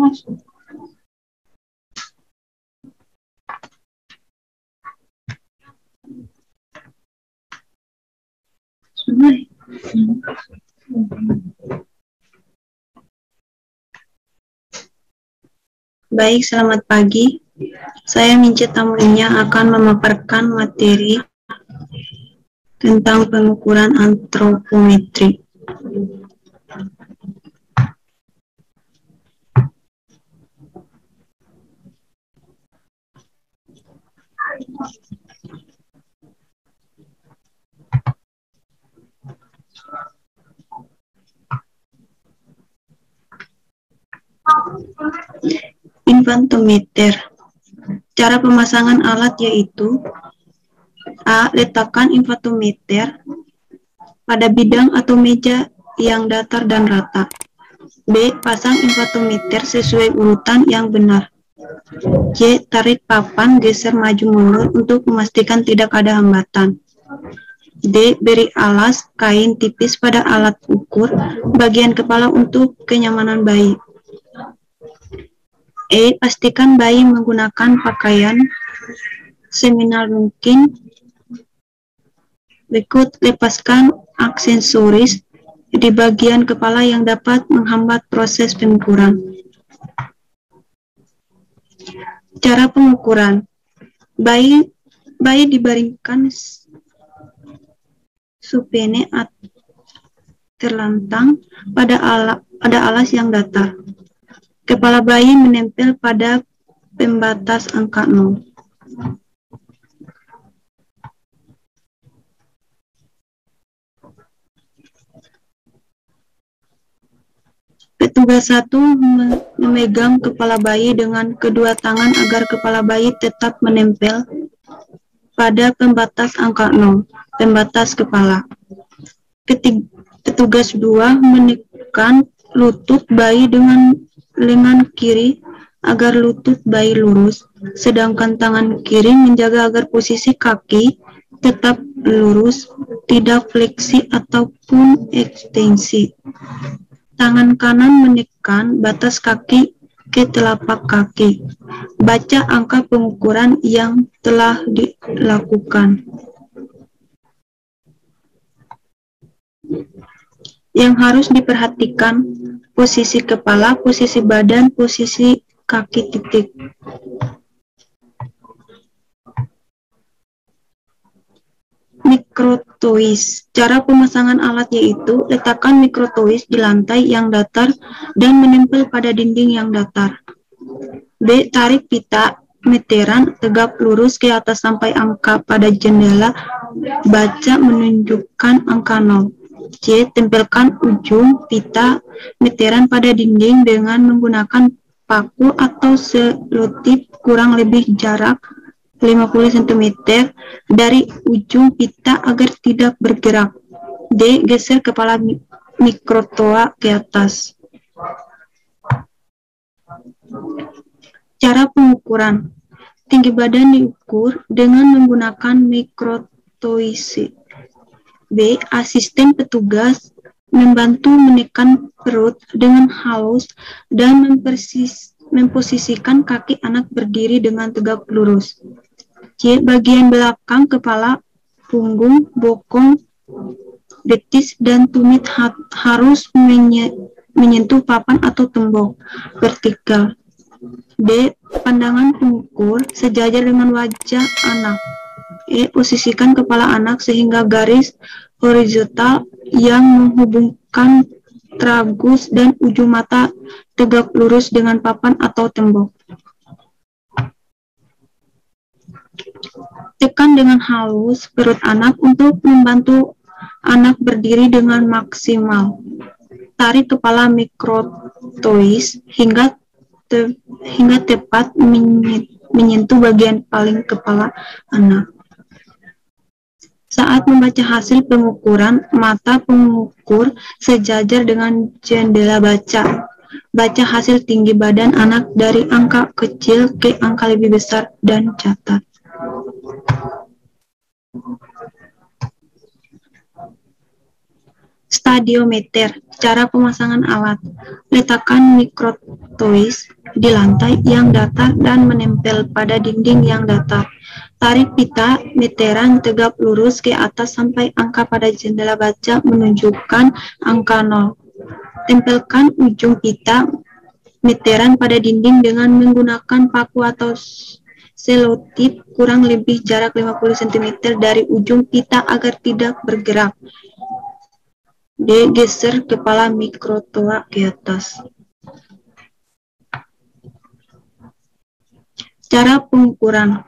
Baik, selamat pagi. Saya Mince Tamulinya akan memaparkan materi tentang pengukuran antropometri. Infantometer. Cara pemasangan alat yaitu: A. Letakkan infantometer pada bidang atau meja yang datar dan rata. B. Pasang infantometer sesuai urutan yang benar. C. Tarik papan, geser maju mundur untuk memastikan tidak ada hambatan. D. Beri alas kain tipis pada alat ukur bagian kepala untuk kenyamanan bayi. E. Pastikan bayi menggunakan pakaian seminimal mungkin. Berikut, lepaskan aksesoris di bagian kepala yang dapat menghambat proses pengukuran. Cara pengukuran: bayi dibaringkan supine terlentang pada alas yang datar. Kepala bayi menempel pada pembatas angka 0. Petugas 1 memegang kepala bayi dengan kedua tangan agar kepala bayi tetap menempel pada pembatas angka 0, pembatas kepala. Petugas 2 menekan lutut bayi dengan lengan kiri agar lutut bayi lurus, sedangkan tangan kiri menjaga agar posisi kaki tetap lurus, tidak fleksi ataupun ekstensi. Tangan kanan menekan batas kaki ke telapak kaki. Baca angka pengukuran yang telah dilakukan. Yang harus diperhatikan: posisi kepala, posisi badan, posisi kaki titik. Mikrotois. Cara pemasangan alat yaitu: letakkan mikrotois di lantai yang datar dan menempel pada dinding yang datar. B. Tarik pita meteran tegak lurus ke atas sampai angka pada jendela baca menunjukkan angka 0. C. Tempelkan ujung pita meteran pada dinding dengan menggunakan paku atau selotip kurang lebih jarak 50 cm dari ujung pita agar tidak bergerak. D. Geser kepala mikrotoa ke atas. Cara pengukuran: tinggi badan diukur dengan menggunakan mikrotois. B. Asisten petugas membantu menekan perut dengan halus dan memposisikan kaki anak berdiri dengan tegak lurus. C. Bagian belakang kepala, punggung, bokong, betis, dan tumit harus menyentuh papan atau tembok vertikal. D. Pandangan pengukur sejajar dengan wajah anak. E. Posisikan kepala anak sehingga garis horizontal yang menghubungkan tragus dan ujung mata tegak lurus dengan papan atau tembok. Tekan dengan halus perut anak untuk membantu anak berdiri dengan maksimal. Tarik kepala mikrotois hingga tepat menyentuh bagian paling kepala anak. Saat membaca hasil pengukuran, mata pengukur sejajar dengan jendela baca. Baca hasil tinggi badan anak dari angka kecil ke angka lebih besar dan catat. Stadiometer, cara pemasangan alat. Letakkan mikrotois di lantai yang datar dan menempel pada dinding yang datar. Tarik pita meteran tegak lurus ke atas sampai angka pada jendela baca menunjukkan angka 0. Tempelkan ujung pita meteran pada dinding dengan menggunakan paku atau selotip kurang lebih jarak 50 cm dari ujung pita agar tidak bergerak. D. Geser kepala mikrotoa ke atas. Cara pengukuran.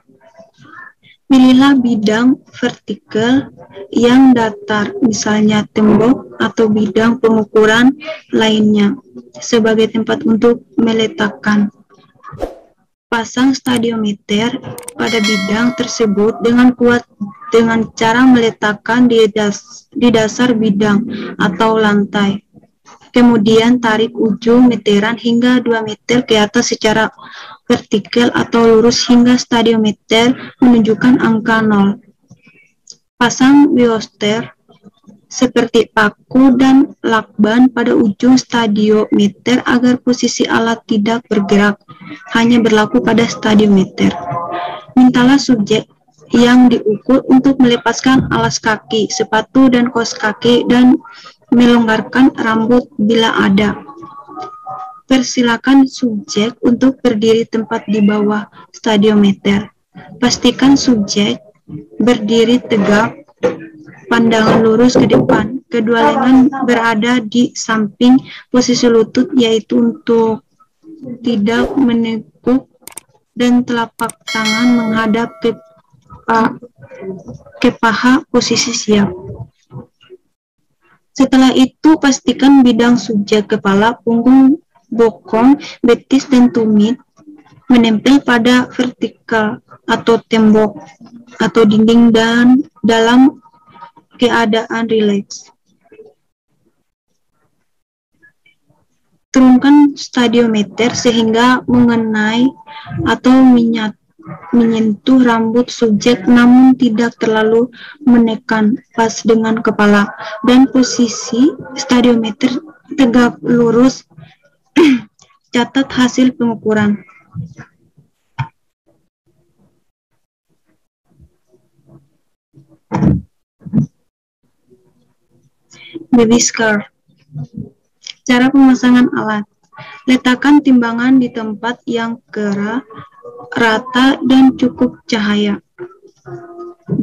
Pilihlah bidang vertikal yang datar, misalnya tembok atau bidang pengukuran lainnya, sebagai tempat untuk meletakkan. Pasang stadiometer pada bidang tersebut dengan kuat dengan cara meletakkan di dasar bidang atau lantai. Kemudian tarik ujung meteran hingga 2 meter ke atas secara vertikal atau lurus hingga stadiometer menunjukkan angka 0. Pasang bioster seperti paku dan lakban pada ujung stadiometer agar posisi alat tidak bergerak, hanya berlaku pada stadiometer. Mintalah subjek yang diukur untuk melepaskan alas kaki, sepatu, dan kaos kaki dan melonggarkan rambut bila ada. Persilakan subjek untuk berdiri tepat di bawah stadiometer. Pastikan subjek berdiri tegak, pandangan lurus ke depan, kedua lengan berada di samping posisi lutut, yaitu untuk tidak menekuk, dan telapak tangan menghadap ke paha, posisi siap. Setelah itu, pastikan bidang subjek kepala, punggung, bokong, betis, dan tumit menempel pada vertikal atau tembok atau dinding dan dalam keadaan rileks. Turunkan stadiometer sehingga mengenai atau menyentuh rambut subjek namun tidak terlalu menekan, pas dengan kepala, dan posisi stadiometer tegak lurus. Catat hasil pengukuran. Baby scar. Cara pemasangan alat. Letakkan timbangan di tempat yang kera, rata, dan cukup cahaya. 2.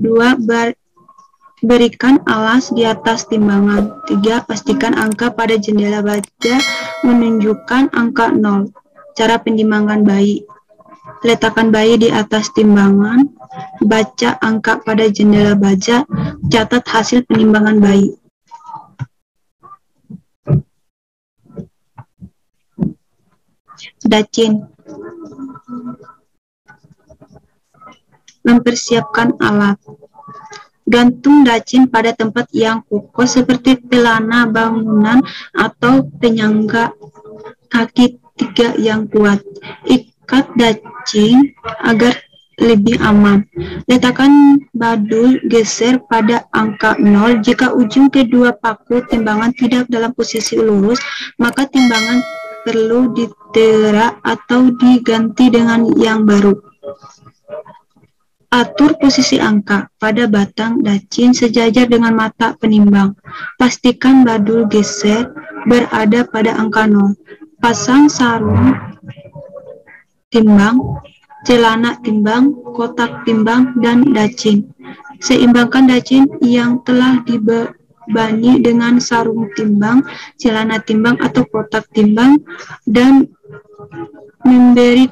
Berikan alas di atas timbangan. 3. Pastikan angka pada jendela baja menunjukkan angka 0. Cara penimbangan bayi. Letakkan bayi di atas timbangan, baca angka pada jendela baja, catat hasil penimbangan bayi. Dacin. Mempersiapkan alat. Gantung dacin pada tempat yang kokoh seperti pelana bangunan atau penyangga kaki 3 yang kuat. Ikat dacin agar lebih aman. Letakkan badul geser pada angka 0. Jika ujung kedua paku timbangan tidak dalam posisi lurus, maka timbangan perlu ditera atau diganti dengan yang baru. Atur posisi angka pada batang dacin sejajar dengan mata penimbang. Pastikan badul geser berada pada angka 0. Pasang sarung timbang, celana timbang, kotak timbang, dan dacin. Seimbangkan dacin yang telah dibebani dengan sarung timbang, celana timbang, atau kotak timbang, dan memberi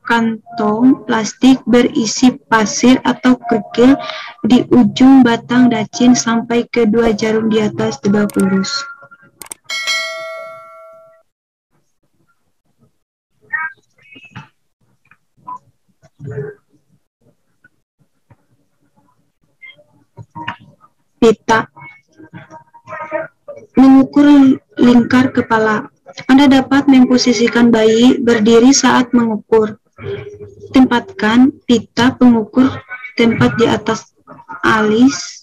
kantong plastik berisi pasir atau kerikil di ujung batang dacin sampai kedua jarum di atas tegak lurus. Pita. Mengukur lingkar kepala. Anda dapat memposisikan bayi berdiri saat mengukur. Tempatkan pita pengukur tempat di atas alis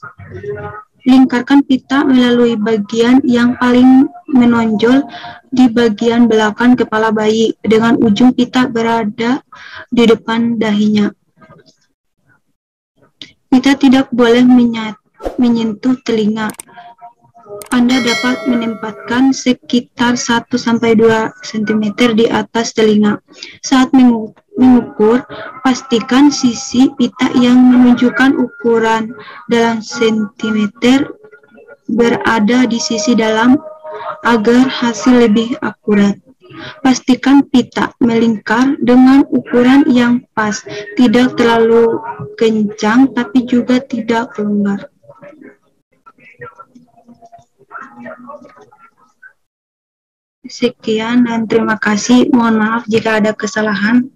Lingkarkan pita melalui bagian yang paling menonjol di bagian belakang kepala bayi, dengan ujung pita berada di depan dahinya. Pita tidak boleh menyentuh telinga. Anda dapat menempatkan sekitar 1-2 cm di atas telinga. Saat mengukur, pastikan sisi pita yang menunjukkan ukuran dalam sentimeter berada di sisi dalam agar hasil lebih akurat. Pastikan pita melingkar dengan ukuran yang pas, tidak terlalu kencang tapi juga tidak longgar. Sekian dan terima kasih. Mohon maaf jika ada kesalahan.